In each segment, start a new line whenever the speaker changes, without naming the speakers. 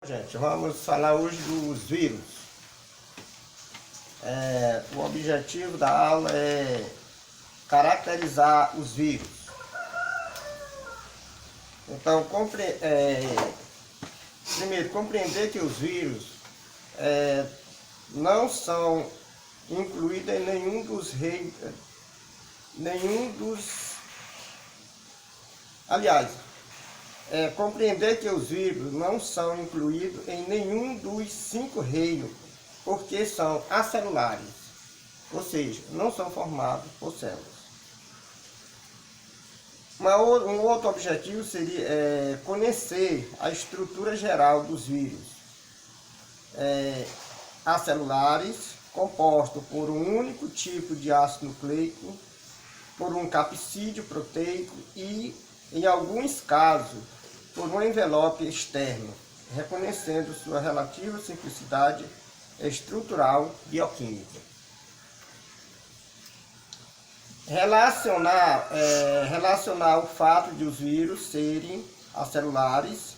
Gente, vamos falar hoje dos vírus. O objetivo da aula é caracterizar os vírus. Então, primeiro, compreender que os vírus não são incluídos em compreender que os vírus não são incluídos em nenhum dos 5 reinos, porque são acelulares, ou seja, não são formados por células. Um outro objetivo seria conhecer a estrutura geral dos vírus acelulares, composto por um único tipo de ácido nucleico, por um capsídeo proteico e, em alguns casos, por um envelope externo, reconhecendo sua relativa simplicidade estrutural bioquímica. Relacionar o fato de os vírus serem acelulares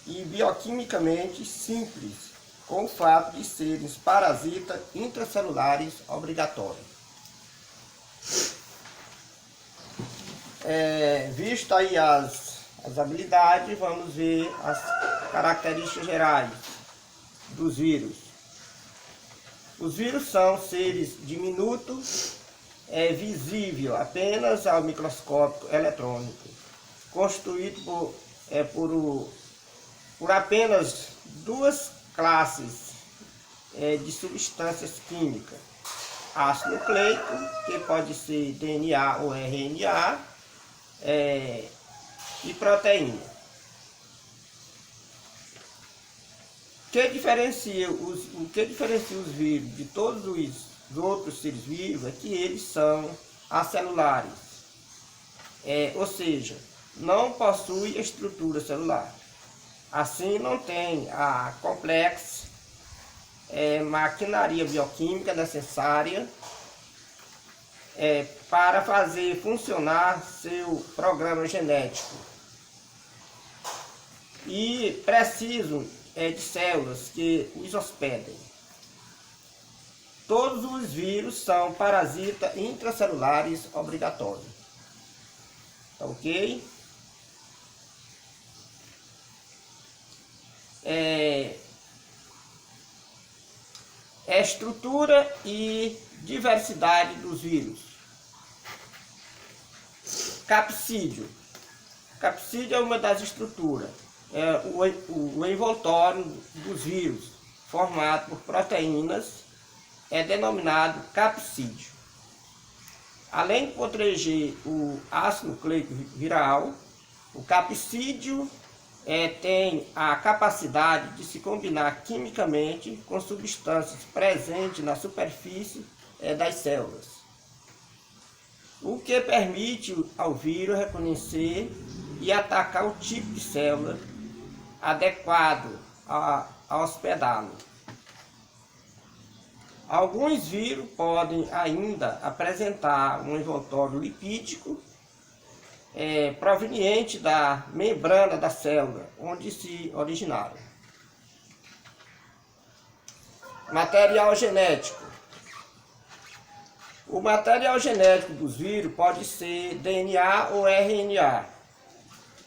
e bioquimicamente simples com o fato de serem parasitas intracelulares obrigatórios. Visto aí as habilidades, vamos ver as características gerais dos vírus. Os vírus são seres diminutos, visível apenas ao microscópio eletrônico, constituído por apenas 2 classes de substâncias químicas: ácido nucleico, que pode ser DNA ou RNA, e proteína. O que diferencia os vírus de todos os outros seres vivos é que eles são acelulares, ou seja, não possuem estrutura celular. Assim, não tem a complexa maquinaria bioquímica necessária para fazer funcionar seu programa genético, e precisam de células que os hospedem. Todos os vírus são parasitas intracelulares obrigatórios. Tá ok? Estrutura e diversidade dos vírus. Capsídeo. Capsídeo é uma das estruturas. O envoltório dos vírus, formado por proteínas, é denominado capsídeo. Além de proteger o ácido nucleico viral, o capsídeo tem a capacidade de se combinar quimicamente com substâncias presentes na superfície das células, o que permite ao vírus reconhecer e atacar o tipo de célula adequado a hospedá-lo. Alguns vírus podem ainda apresentar um envoltório lipídico proveniente da membrana da célula onde se originaram. Material genético. O material genético dos vírus pode ser DNA ou RNA,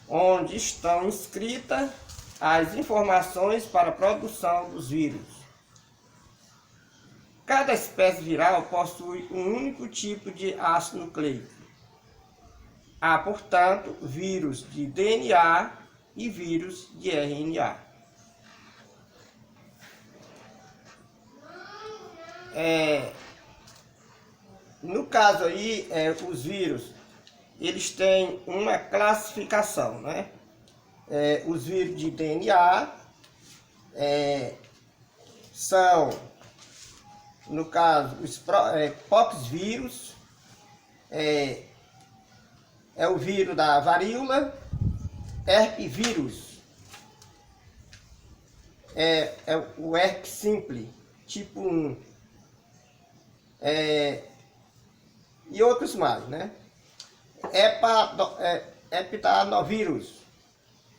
onde estão inscritas as informações para a produção dos vírus. Cada espécie viral possui um único tipo de ácido nucleico. Há, portanto, vírus de DNA e vírus de RNA. No caso aí, os vírus, eles têm uma classificação, né? Os vírus de DNA são, no caso, os poxvírus, o vírus da varíola, herpesvírus, o herpes simple, tipo 1, e outros mais, né? Hepatinovírus,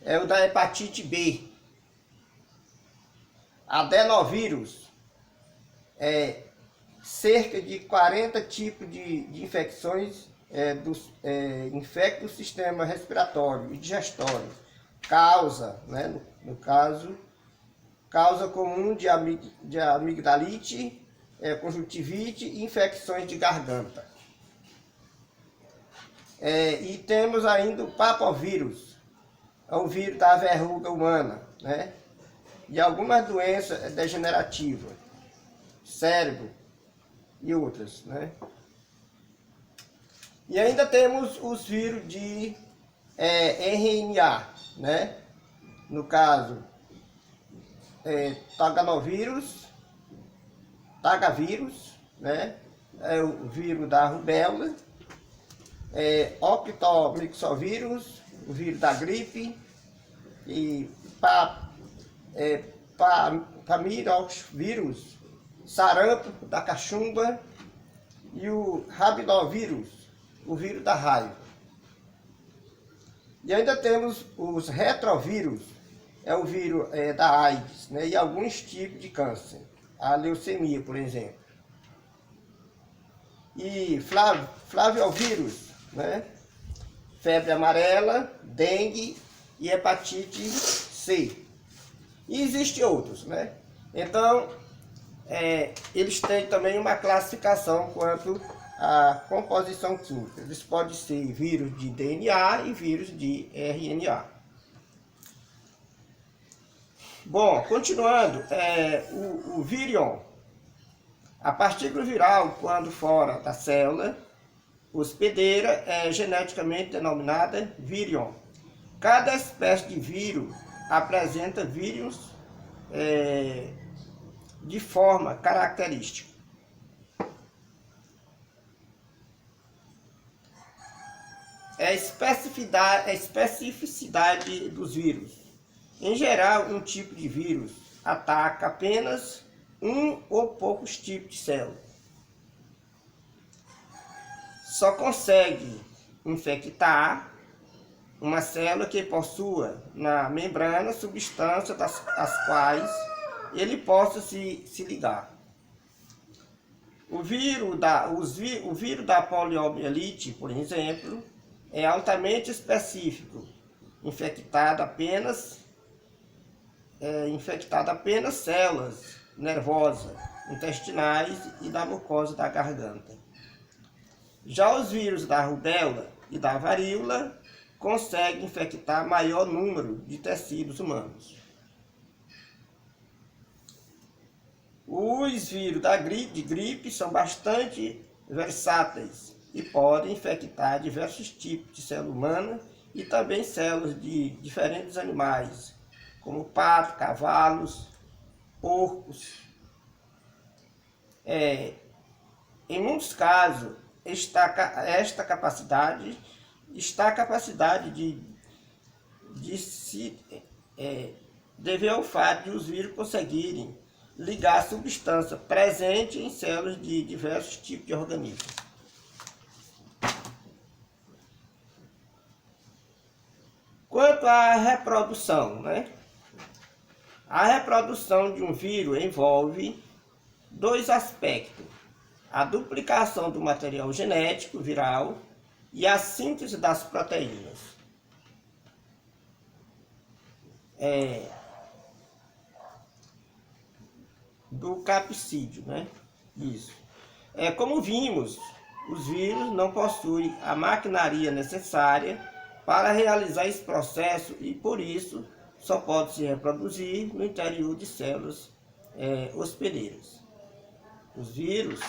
é o da hepatite B. adenovírus, cerca de 40 tipos de infecções infectam o sistema respiratório e digestório. Causa, né, no caso, causa comum de amigdalite, conjuntivite e infecções de garganta. E temos ainda o papovírus, é um vírus da verruga humana, né? E algumas doenças degenerativas, cérebro e outras, né? E ainda temos os vírus de RNA, né? No caso, tagavírus, né? É o vírus da rubéola, octomixovírus, o vírus da gripe, e pamirovírus, sarampo da cachumba e o rabinovírus, o vírus da raiva. E ainda temos os retrovírus, é o vírus da AIDS, né, e alguns tipos de câncer, a leucemia, por exemplo. E flaviovírus, né, febre amarela, dengue e hepatite C. E existem outros, né? Então, eles têm também uma classificação quanto à composição química. Eles podem ser vírus de DNA e vírus de RNA. Bom, continuando, o vírion, a partícula viral, quando fora da célula hospedeira, é geneticamente denominada vírion. Cada espécie de vírus apresenta vírus de forma característica. A especificidade dos vírus. Em geral, um tipo de vírus ataca apenas um ou poucos tipos de célula. Só consegue infectar uma célula que possua na membrana substâncias das quais ele possa se ligar. O vírus da poliomielite, por exemplo, é altamente específico, infectado apenas células nervosas, intestinais e da mucosa da garganta. Já os vírus da rubéola e da varíola conseguem infectar maior número de tecidos humanos. Os vírus de gripe são bastante versáteis e podem infectar diversos tipos de célula humana e também células de diferentes animais, como patos, cavalos, porcos. Em muitos casos, esta capacidade de se dever ao fato de os vírus conseguirem ligar a substância presente em células de diversos tipos de organismos. Quanto à reprodução, né? A reprodução de um vírus envolve dois aspectos: a duplicação do material genético viral e a síntese das proteínas. Do capsídeo, né? Isso. Como vimos, os vírus não possuem a maquinaria necessária para realizar esse processo e, por isso, só pode se reproduzir no interior de células hospedeiras. Os vírus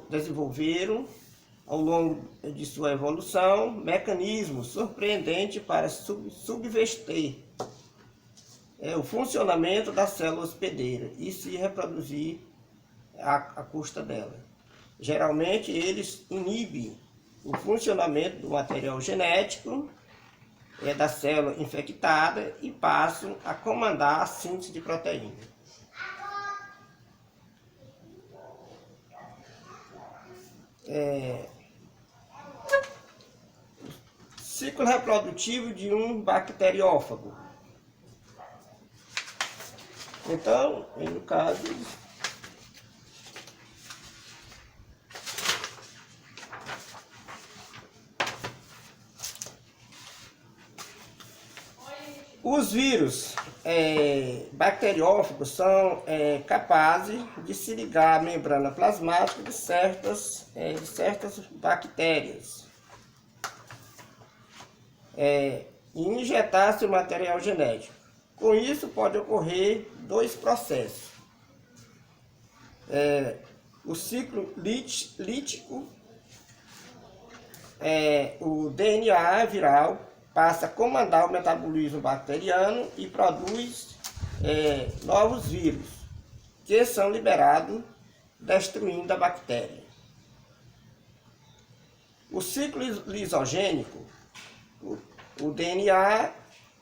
desenvolveram, ao longo de sua evolução, mecanismos surpreendentes para subverter o funcionamento da célula hospedeira e se reproduzir à custa dela. Geralmente, eles inibem o funcionamento do material genético da célula infectada e passam a comandar a síntese de proteína. ciclo reprodutivo de um bacteriófago. Então, no caso, os vírus bacteriófagos são capazes de se ligar à membrana plasmática de certas bactérias e injetar seu material genético. Com isso pode ocorrer dois processos. O ciclo lítico, o DNA viral passa a comandar o metabolismo bacteriano e produz novos vírus, que são liberados, destruindo a bactéria. O ciclo lisogênico, o DNA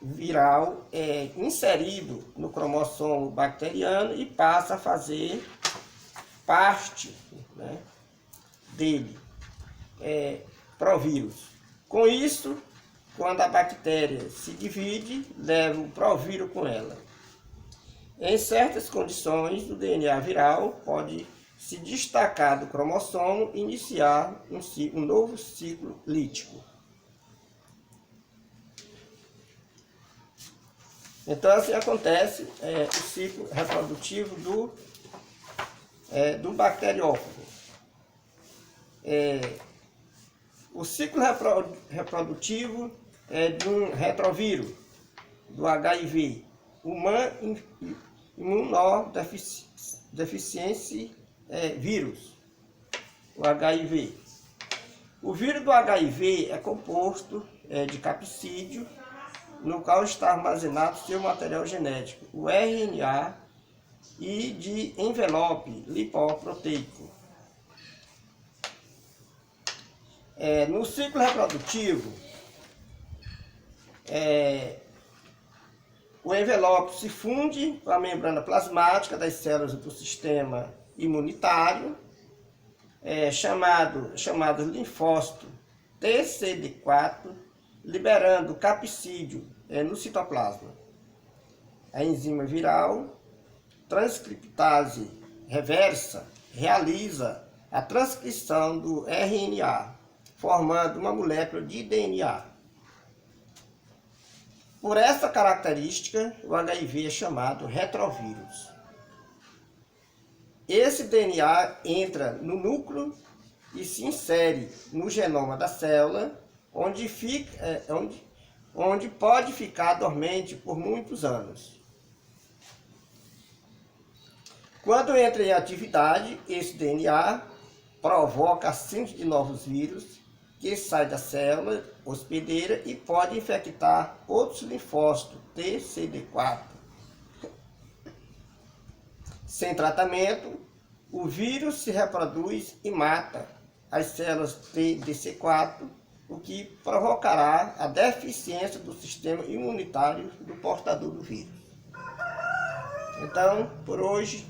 viral é inserido no cromossomo bacteriano e passa a fazer parte, né, dele, provírus. Com isso, quando a bactéria se divide, leva o provírus com ela. Em certas condições, o DNA viral pode se destacar do cromossomo e iniciar um novo ciclo lítico. Então, assim acontece o ciclo reprodutivo do bacteriófago. O ciclo reprodutivo de um retrovírus, do HIV, imunodeficiência vírus, o HIV. O vírus do HIV é composto de capsídeo, no qual está armazenado seu material genético, o RNA, e de envelope lipoproteico. No ciclo reprodutivo, o envelope se funde com a membrana plasmática das células do sistema imunitário, chamado linfócito TCD4, liberando capsídeo no citoplasma. A enzima viral transcriptase reversa realiza a transcrição do RNA, formando uma molécula de DNA. Por essa característica, o HIV é chamado retrovírus. Esse DNA entra no núcleo e se insere no genoma da célula, onde pode ficar dormente por muitos anos. Quando entra em atividade, esse DNA provoca a síntese de novos vírus que saem da célula hospedeira e pode infectar outros linfócitos TCD4. Sem tratamento, o vírus se reproduz e mata as células TDC4, o que provocará a deficiência do sistema imunitário do portador do vírus. Então, por hoje,